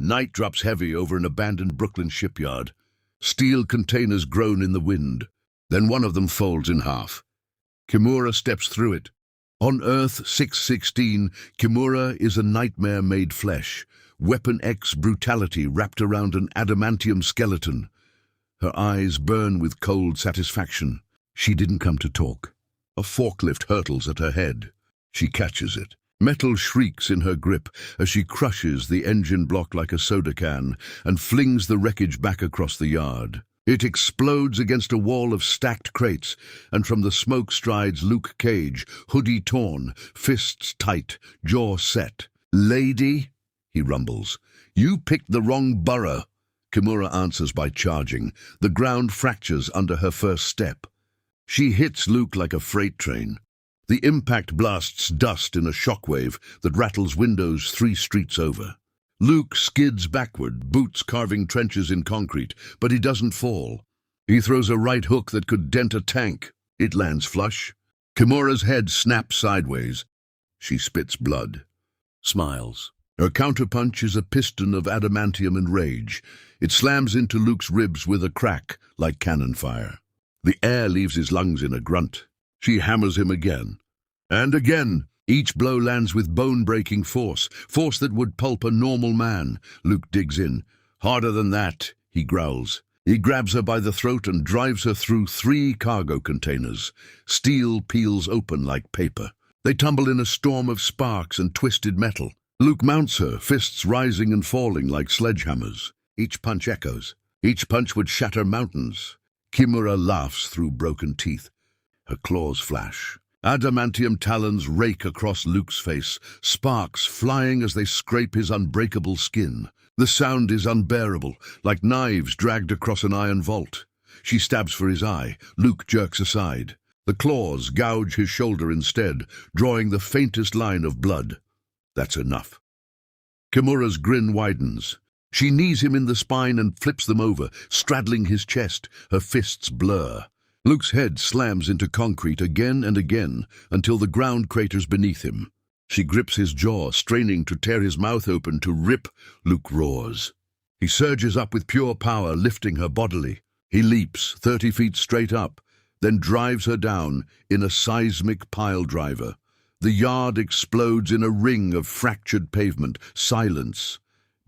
Night drops heavy over an abandoned Brooklyn shipyard. Steel containers groan in the wind. Then one of them folds in half. Kimura steps through it. On Earth 616, Kimura is a nightmare made flesh. Weapon X brutality wrapped around an adamantium skeleton. Her eyes burn with cold satisfaction. She didn't come to talk. A forklift hurtles at her head. She catches it. Metal shrieks in her grip as she crushes the engine block like a soda can and flings the wreckage back across the yard. It explodes against a wall of stacked crates, and from the smoke strides Luke Cage, hoodie torn, fists tight, jaw set. "Lady," he rumbles, "you picked the wrong borough." Kimura answers by charging. The ground fractures under her first step. She hits Luke like a freight train. The impact blasts dust in a shockwave that rattles windows 3 streets over. Luke skids backward, boots carving trenches in concrete, but he doesn't fall. He throws a right hook that could dent a tank. It lands flush. Kimura's head snaps sideways. She spits blood. Smiles. Her counterpunch is a piston of adamantium and rage. It slams into Luke's ribs with a crack, like cannon fire. The air leaves his lungs in a grunt. She hammers him again. And again. Each blow lands with bone-breaking force that would pulp a normal man. Luke digs in. "Harder than that," he growls. He grabs her by the throat and drives her through 3 cargo containers. Steel peels open like paper. They tumble in a storm of sparks and twisted metal. Luke mounts her, fists rising and falling like sledgehammers. Each punch echoes. Each punch would shatter mountains. Kimura laughs through broken teeth. Her claws flash. Adamantium talons rake across Luke's face, sparks flying as they scrape his unbreakable skin. The sound is unbearable, like knives dragged across an iron vault. She stabs for his eye. Luke jerks aside. The claws gouge his shoulder instead, drawing the faintest line of blood. That's enough. Kimura's grin widens. She knees him in the spine and flips them over, straddling his chest. Her fists blur. Luke's head slams into concrete again and again until the ground craters beneath him. She grips his jaw, straining to tear his mouth open to rip. Luke roars. He surges up with pure power, lifting her bodily. He leaps 30 feet straight up, then drives her down in a seismic pile driver. The yard explodes in a ring of fractured pavement. Silence.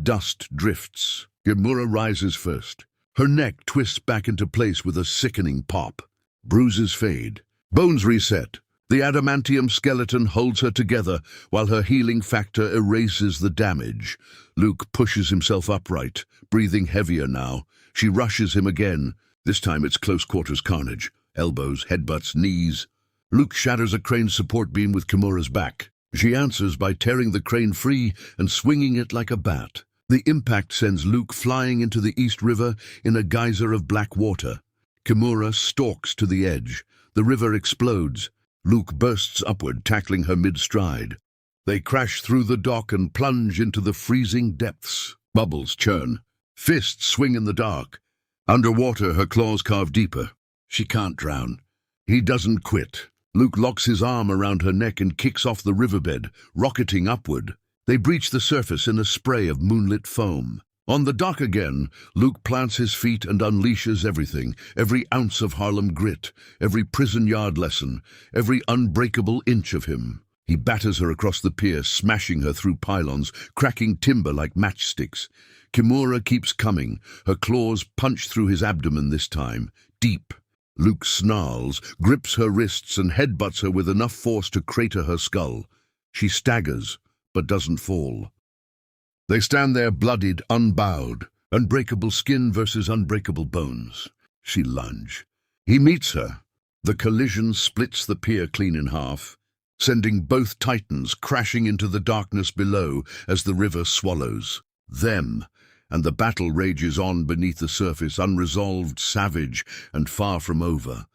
Dust drifts. Kimura rises first. Her neck twists back into place with a sickening pop. Bruises fade. Bones reset. The adamantium skeleton holds her together while her healing factor erases the damage. Luke pushes himself upright, breathing heavier now. She rushes him again. This time it's close-quarters carnage. Elbows, headbutts, knees. Luke shatters a crane support beam with Kimura's back. She answers by tearing the crane free and swinging it like a bat. The impact sends Luke flying into the East River in a geyser of black water. Kimura stalks to the edge. The river explodes. Luke bursts upward, tackling her mid-stride. They crash through the dock and plunge into the freezing depths. Bubbles churn. Fists swing in the dark. Underwater, her claws carve deeper. She can't drown. He doesn't quit. Luke locks his arm around her neck and kicks off the riverbed, rocketing upward. They breach the surface in a spray of moonlit foam. On the dock again, Luke plants his feet and unleashes everything, every ounce of Harlem grit, every prison yard lesson, every unbreakable inch of him. He batters her across the pier, smashing her through pylons, cracking timber like matchsticks. Kimura keeps coming. Her claws punch through his abdomen this time, deep. Luke snarls, grips her wrists and headbutts her with enough force to crater her skull. She staggers, but doesn't fall. They stand there bloodied, unbowed, unbreakable skin versus unbreakable bones. She lunge. He meets her. The collision splits the pier clean in half, sending both titans crashing into the darkness below as the river swallows them, and the battle rages on beneath the surface, unresolved, savage, and far from over.